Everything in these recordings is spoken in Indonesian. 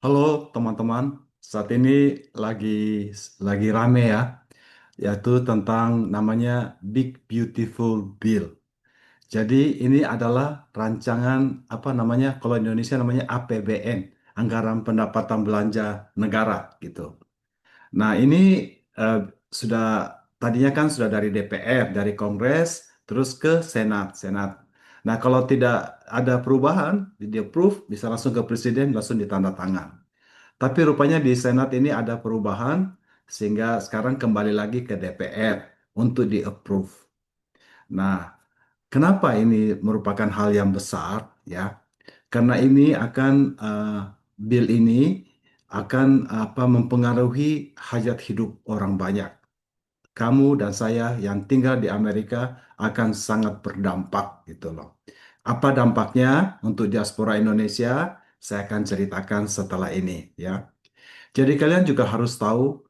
Halo teman-teman, saat ini lagi lagi rame ya, yaitu tentang namanya Big Beautiful Bill. Jadi ini adalah rancangan apa namanya, kalau Indonesia namanya APBN, Anggaran Pendapatan Belanja Negara gitu. Nah, ini eh, sudah tadinya kan sudah dari DPR, dari Kongres, terus ke Senat. Nah, kalau tidak ada perubahan, di approve, bisa langsung ke Presiden, langsung ditanda tangan. Tapi rupanya di Senat ini ada perubahan sehingga sekarang kembali lagi ke DPR untuk di-approve. Nah, kenapa ini merupakan hal yang besar ya? Karena ini akan bill ini akan apa mempengaruhi hajat hidup orang banyak. Kamu dan saya yang tinggal di Amerika akan sangat berdampak gitu loh. Apa dampaknya untuk diaspora Indonesia? Saya akan ceritakan setelah ini ya. Jadi kalian juga harus tahu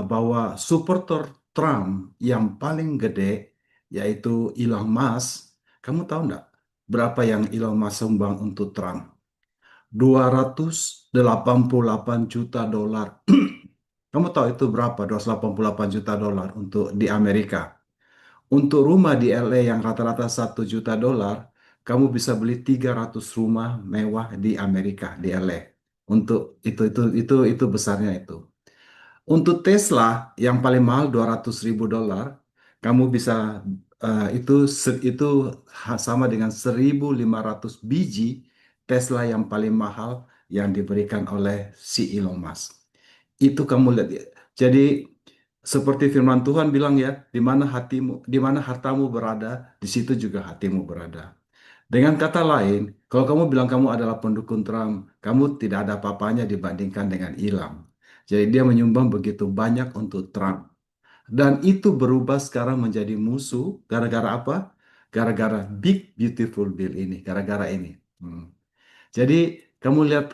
bahwa supporter Trump yang paling gede yaitu Elon Musk. Kamu tahu nggak berapa yang Elon Musk sumbang untuk Trump? 288 juta dolar. Kamu tahu itu berapa? 288 juta dolar untuk di Amerika. Untuk rumah di LA yang rata-rata 1 juta dolar, kamu bisa beli 300 rumah mewah di Amerika, di LA. Untuk itu besarnya itu. Untuk Tesla yang paling mahal 200 ribu dolar, kamu bisa itu sama dengan 1.500 biji Tesla yang paling mahal yang diberikan oleh si Elon Musk. Itu kamu lihat ya. Jadi seperti firman Tuhan bilang ya, di mana hartamu berada, di situ juga hatimu berada. Dengan kata lain, kalau kamu bilang kamu adalah pendukung Trump, kamu tidak ada apa-apanya dibandingkan dengan Ilham. Jadi dia menyumbang begitu banyak untuk Trump. Dan itu berubah sekarang menjadi musuh gara-gara apa? Gara-gara Big Beautiful Bill ini, gara-gara ini. Hmm. Jadi kamu lihat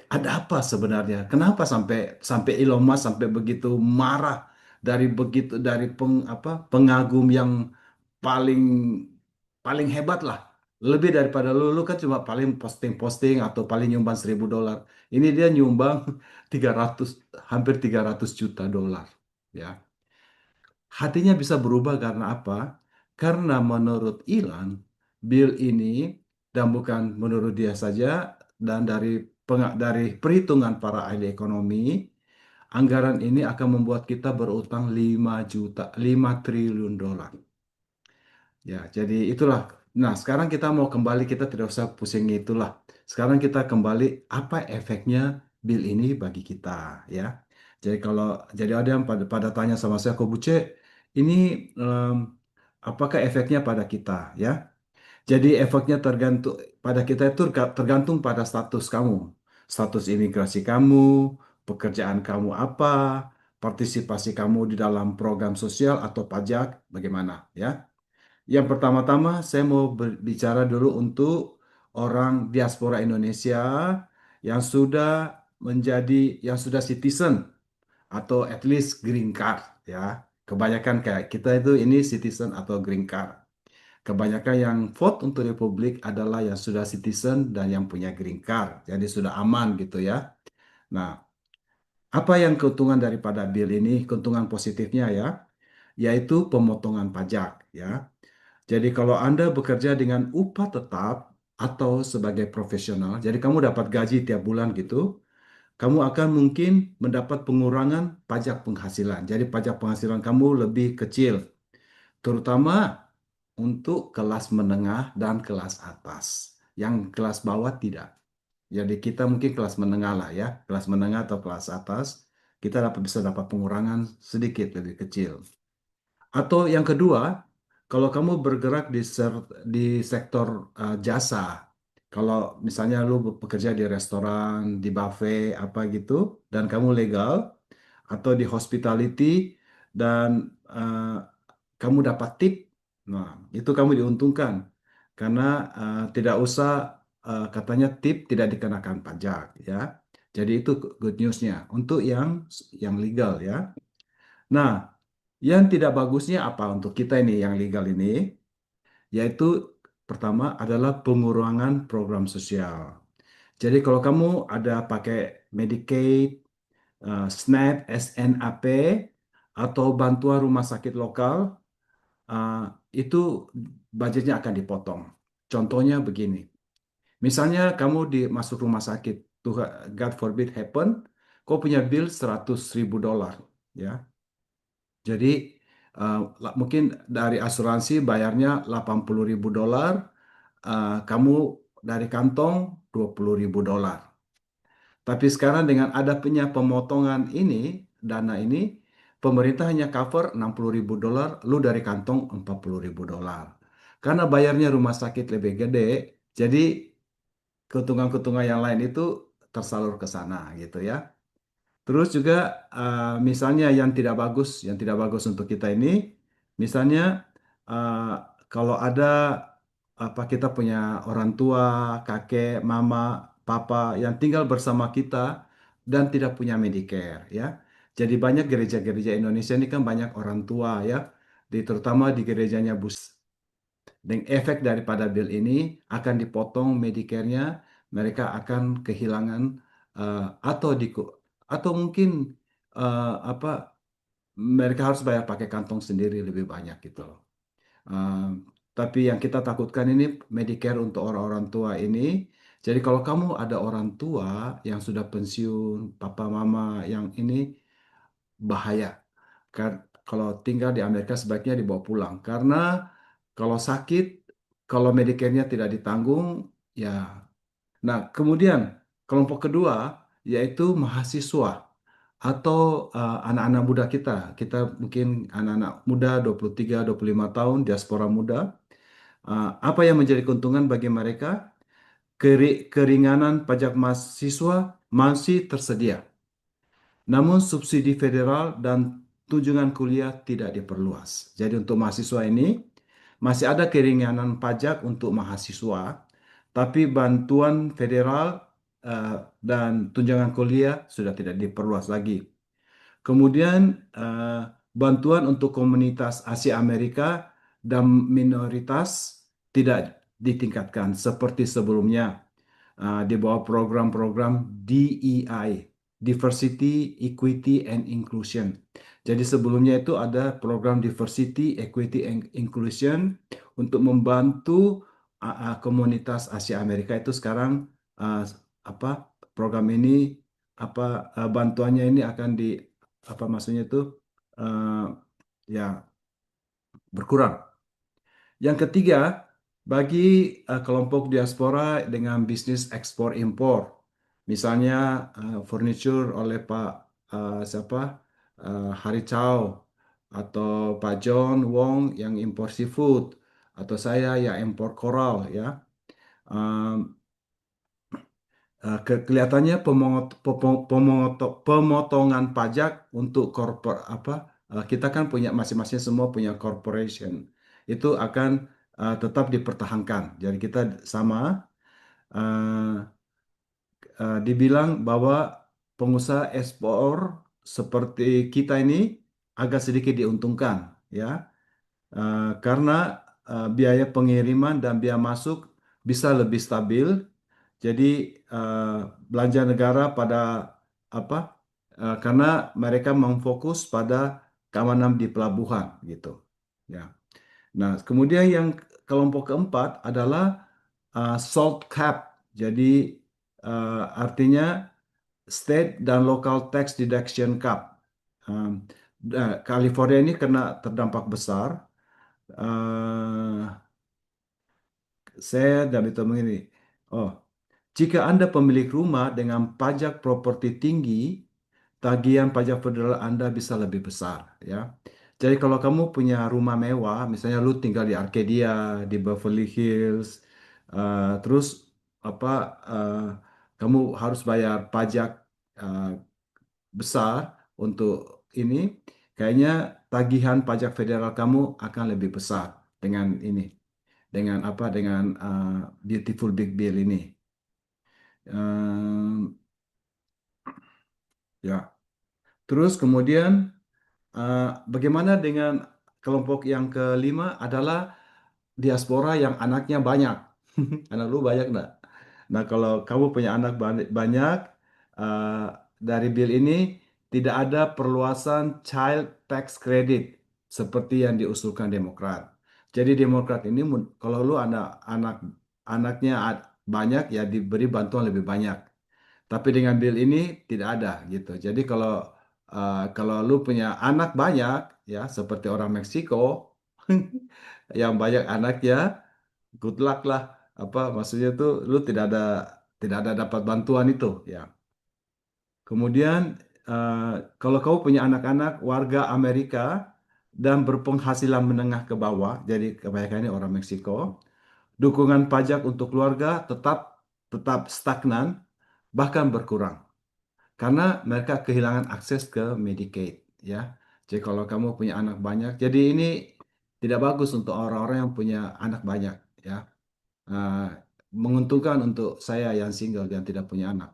ada apa sebenarnya? Kenapa sampai sampai Elon Musk sampai begitu marah dari pengagum yang paling paling hebat lah. Lebih daripada lu kan cuma paling posting-posting atau paling nyumbang 1.000 dolar. Ini dia nyumbang 300 hampir 300 juta dolar. Ya. Hatinya bisa berubah karena apa? Karena menurut Elon, Bill ini dan bukan menurut dia saja dan dari perhitungan para ahli ekonomi, anggaran ini akan membuat kita berutang 5 triliun dolar. Ya, jadi itulah. Nah, sekarang kita mau kembali, kita tidak usah pusing itulah. Sekarang kita kembali, apa efeknya bill ini bagi kita, ya. Jadi jadi ada yang pada tanya sama saya, Kok Buce, ini em, apakah efeknya pada kita, ya? Jadi efeknya tergantung pada kita itu tergantung pada status kamu, status imigrasi kamu, pekerjaan kamu apa, partisipasi kamu di dalam program sosial atau pajak, bagaimana, ya? Yang pertama-tama saya mau berbicara dulu untuk orang diaspora Indonesia yang sudah yang sudah citizen atau at least green card ya. Kebanyakan kayak kita itu ini citizen atau green card. Kebanyakan yang vote untuk Republik adalah yang sudah citizen dan yang punya green card. Jadi sudah aman gitu ya. Nah, apa yang keuntungan daripada bill ini? Keuntungan positifnya ya, yaitu pemotongan pajak ya. Jadi kalau Anda bekerja dengan upah tetap atau sebagai profesional, jadi kamu dapat gaji tiap bulan gitu, kamu akan mungkin mendapat pengurangan pajak penghasilan. Jadi pajak penghasilan kamu lebih kecil, terutama untuk kelas menengah dan kelas atas. Yang kelas bawah tidak. Jadi kita mungkin kelas menengah lah ya, kelas menengah atau kelas atas, kita bisa dapat pengurangan sedikit lebih kecil. Atau yang kedua, kalau kamu bergerak di sektor jasa, kalau misalnya lu bekerja di restoran, di buffet, apa gitu, dan kamu legal, atau di hospitality, dan eh, kamu dapat tip, nah itu kamu diuntungkan. Karena tidak usah, katanya tip tidak dikenakan pajak, ya. Jadi itu good news-nya untuk yang legal, ya. Nah, yang tidak bagusnya apa untuk kita ini yang legal ini, yaitu pertama adalah pengurangan program sosial. Jadi kalau kamu ada pakai Medicaid, SNAP, SNAP, atau bantuan rumah sakit lokal, uh, itu budgetnya akan dipotong. Contohnya begini, misalnya kamu masuk rumah sakit, Tuhan, God forbid happen, kau punya bill 100.000 dolar, ya. Jadi mungkin dari asuransi bayarnya 80.000 dolar, kamu dari kantong 20.000 dolar. Tapi sekarang dengan ada punya pemotongan ini, dana ini, pemerintah hanya cover 60.000 dolar, lu dari kantong 40.000 dolar. Karena bayarnya rumah sakit lebih gede, jadi keuntungan-keuntungan yang lain itu tersalur ke sana gitu ya. Terus juga misalnya yang tidak bagus untuk kita ini, misalnya uh, kalau ada apa kita punya orang tua, kakek, mama, papa yang tinggal bersama kita dan tidak punya Medicare ya. Jadi banyak gereja-gereja Indonesia ini kan banyak orang tua ya, terutama di gerejanya dan efek daripada bill ini akan dipotong Medicare-nya, mereka akan kehilangan eh, atau di atau mungkin apa mereka harus bayar pakai kantong sendiri lebih banyak gitu loh. Eh, tapi yang kita takutkan ini Medicare untuk orang-orang tua ini. Jadi kalau kamu ada orang tua yang sudah pensiun, papa mama yang ini bahaya. Kan kalau tinggal di Amerika sebaiknya dibawa pulang karena kalau sakit, kalau Medicare-nya tidak ditanggung, ya. Nah, kemudian kelompok kedua yaitu mahasiswa atau anak-anak muda kita. Kita mungkin anak-anak muda 23, 25 tahun, diaspora muda. Apa yang menjadi keuntungan bagi mereka? Keringanan pajak mahasiswa masih tersedia. Namun subsidi federal dan tunjangan kuliah tidak diperluas. Jadi untuk mahasiswa ini masih ada keringanan pajak untuk mahasiswa, tapi bantuan federal dan tunjangan kuliah sudah tidak diperluas lagi. Kemudian bantuan untuk komunitas Asia Amerika dan minoritas tidak ditingkatkan seperti sebelumnya di bawah program-program DEI, Diversity, Equity, and Inclusion. Jadi sebelumnya itu ada program Diversity, Equity, and Inclusion untuk membantu komunitas Asia Amerika itu sekarang uh, apa program ini bantuannya ini akan apa maksudnya itu uh, ya berkurang. Yang ketiga, bagi kelompok diaspora dengan bisnis ekspor impor, misalnya furniture oleh Pak siapa Hari Chow atau Pak John Wong yang impor seafood atau saya yang impor koral ya. Um, Kelihatannya pemotongan pajak untuk kita kan punya masing-masing semua punya corporation itu akan tetap dipertahankan. Jadi kita sama uh, dibilang bahwa pengusaha ekspor seperti kita ini agak sedikit diuntungkan ya. Karena biaya pengiriman dan biaya masuk bisa lebih stabil. Jadi eh, belanja negara pada apa? Karena mereka memfokus pada keamanan di pelabuhan gitu. Ya. Nah, kemudian yang kelompok keempat adalah salt cap. Jadi artinya state dan local tax deduction cap. Um, California ini kena terdampak besar. Eh, saya dan itu begini. Oh, jika Anda pemilik rumah dengan pajak properti tinggi, tagihan pajak federal Anda bisa lebih besar, ya. Jadi kalau kamu punya rumah mewah, misalnya lu tinggal di Arcadia, di Beverly Hills, terus apa eh, kamu harus bayar pajak eh, besar untuk ini, kayaknya tagihan pajak federal kamu akan lebih besar dengan ini, dengan Beautiful Big Bill ini. Ehm, ya, terus kemudian bagaimana dengan kelompok yang kelima adalah diaspora yang anaknya banyak. Anak lu banyak enggak? Nah, kalau kamu punya anak banyak, eh, dari bill ini tidak ada perluasan child tax credit seperti yang diusulkan Demokrat. Jadi Demokrat ini kalau lu anak anaknya banyak ya diberi bantuan lebih banyak. Tapi dengan bill ini tidak ada gitu. Jadi kalau lu punya anak banyak ya seperti orang Meksiko yang banyak anaknya, good luck lah. Apa maksudnya tuh lu tidak ada dapat bantuan itu ya. Kemudian eh, kalau kamu punya anak-anak warga Amerika dan berpenghasilan menengah ke bawah, jadi kebanyakan ini orang Meksiko, dukungan pajak untuk keluarga tetap tetap stagnan bahkan berkurang karena mereka kehilangan akses ke Medicaid ya. Jadi kalau kamu punya anak banyak, jadi ini tidak bagus untuk orang-orang yang punya anak banyak ya. Eh, menguntungkan untuk saya yang single yang tidak punya anak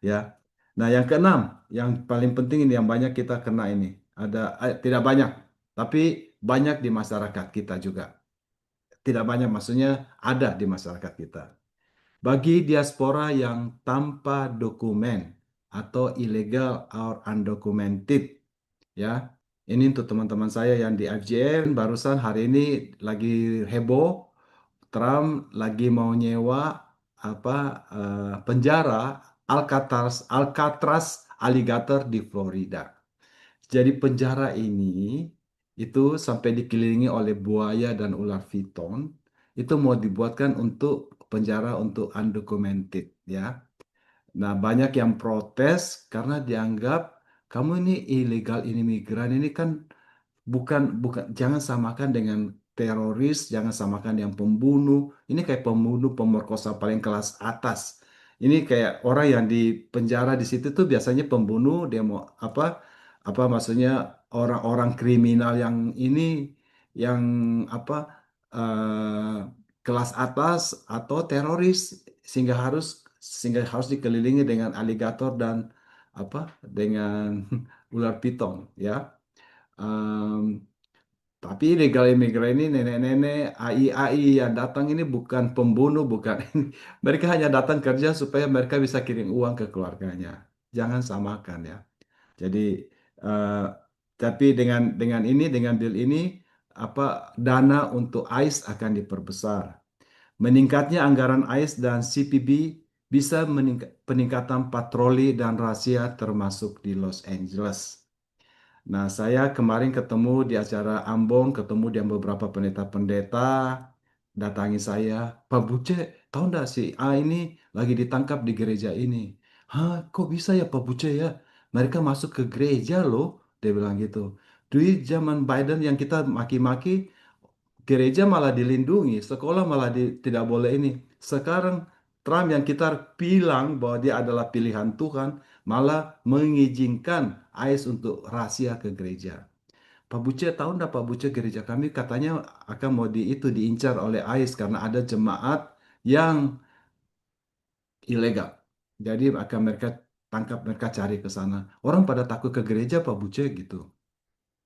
ya. Nah, yang keenam, yang paling penting ini yang banyak kita kena ini. Ada tidak banyak, tapi banyak di masyarakat kita juga. Tidak banyak maksudnya ada di masyarakat kita. Bagi diaspora yang tanpa dokumen atau illegal or undocumented ya. Ini untuk teman-teman saya yang di FJM barusan hari ini lagi heboh. Trump lagi mau nyewa apa penjara Alcatraz alligator di Florida. Jadi penjara ini itu sampai dikelilingi oleh buaya dan ular piton. Itu mau dibuatkan untuk penjara untuk undocumented ya. Nah, banyak yang protes karena dianggap kamu ini illegal imigran ini kan bukan jangan samakan dengan teroris, jangan samakan yang pembunuh. Ini kayak pembunuh, pemerkosa paling kelas atas. Ini kayak orang yang di penjara di situ tuh biasanya pembunuh, dia mau apa maksudnya orang-orang kriminal yang ini yang apa eh, kelas atas atau teroris sehingga harus dikelilingi dengan aligator dan dengan ular piton ya. Em, tapi illegal imigran ini nenek-nenek AI yang datang ini bukan pembunuh, bukan ini. Mereka hanya datang kerja supaya mereka bisa kirim uang ke keluarganya. Jangan samakan ya. Jadi eh, tapi dengan bill ini apa dana untuk ICE akan diperbesar. Meningkatnya anggaran ICE dan CPB bisa peningkatan patroli dan rahasia termasuk di Los Angeles. Nah, saya kemarin ketemu di acara Ambon, ketemu dengan beberapa pendeta-pendeta, datangi saya, Pak Buce, tahu nggak si A ini lagi ditangkap di gereja ini? Hah, kok bisa ya Pak Buce ya? Mereka masuk ke gereja loh, dia bilang gitu. Di zaman Biden yang kita maki-maki, gereja malah dilindungi, sekolah malah tidak boleh ini. Sekarang Trump yang kita bilang bahwa dia adalah pilihan Tuhan, malah mengizinkan ICE untuk rahasia ke gereja. Pak Buce tahu enggak Pak Buce gereja kami katanya akan mau itu diincar oleh ICE karena ada jemaat yang ilegal. Jadi akan mereka tangkap mereka cari ke sana. Orang pada takut ke gereja Pak Buce gitu.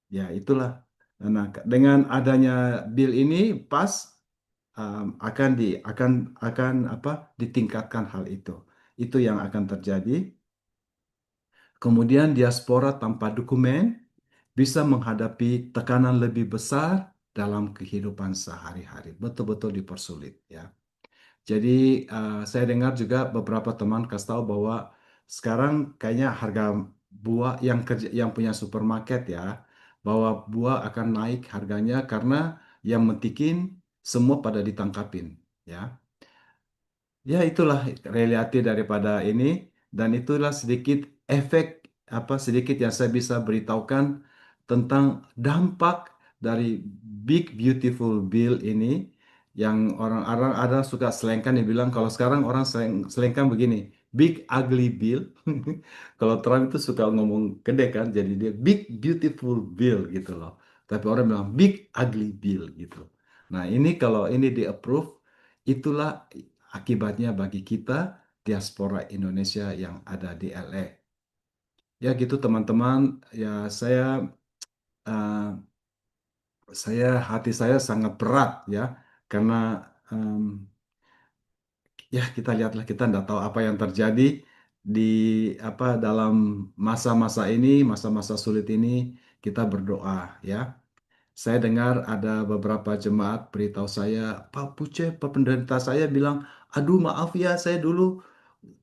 Ya itulah. Nah, dengan adanya bill ini pas akan ditingkatkan hal itu. Itu yang akan terjadi. Kemudian diaspora tanpa dokumen bisa menghadapi tekanan lebih besar dalam kehidupan sehari-hari. Betul-betul dipersulit ya. Jadi saya dengar juga beberapa teman kasih tahu bahwa sekarang kayaknya harga buah yang punya supermarket ya, bahwa buah akan naik harganya karena yang mentikin semua pada ditangkapin ya. Ya, itulah realiti daripada ini dan itulah sedikit efek sedikit yang saya bisa beritahukan tentang dampak dari Big Beautiful Bill ini yang orang-orang ada suka selengkan dibilang kalau sekarang orang selengkan begini, Big Ugly Bill. Kalau Trump itu suka ngomong gede kan, jadi dia Big Beautiful Bill gitu loh. Tapi orang bilang Big Ugly Bill gitu. Nah, ini kalau ini di-approve, itulah akibatnya bagi kita diaspora Indonesia yang ada di LA. Ya gitu teman-teman, ya eh, hati saya sangat berat ya karena em, Ya kita lihatlah, kita nggak tahu apa yang terjadi di dalam masa-masa ini, masa-masa sulit ini. Kita berdoa ya. Saya dengar ada beberapa jemaat beritahu saya, Pak Puce, Pak pendeta saya bilang, aduh maaf ya, saya dulu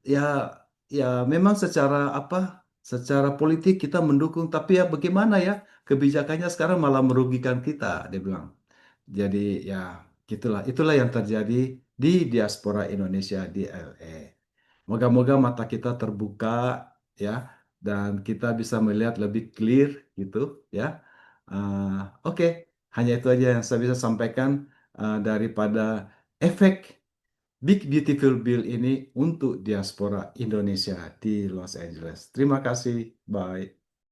ya ya memang secara politik kita mendukung, tapi ya bagaimana ya kebijakannya sekarang malah merugikan kita, dia bilang. Jadi ya gitulah, itulah yang terjadi di diaspora Indonesia di LA. Moga-moga mata kita terbuka ya, dan kita bisa melihat lebih clear gitu ya. Oke, hanya itu aja yang saya bisa sampaikan daripada efek Big Beautiful Bill ini untuk diaspora Indonesia di Los Angeles. Terima kasih, bye.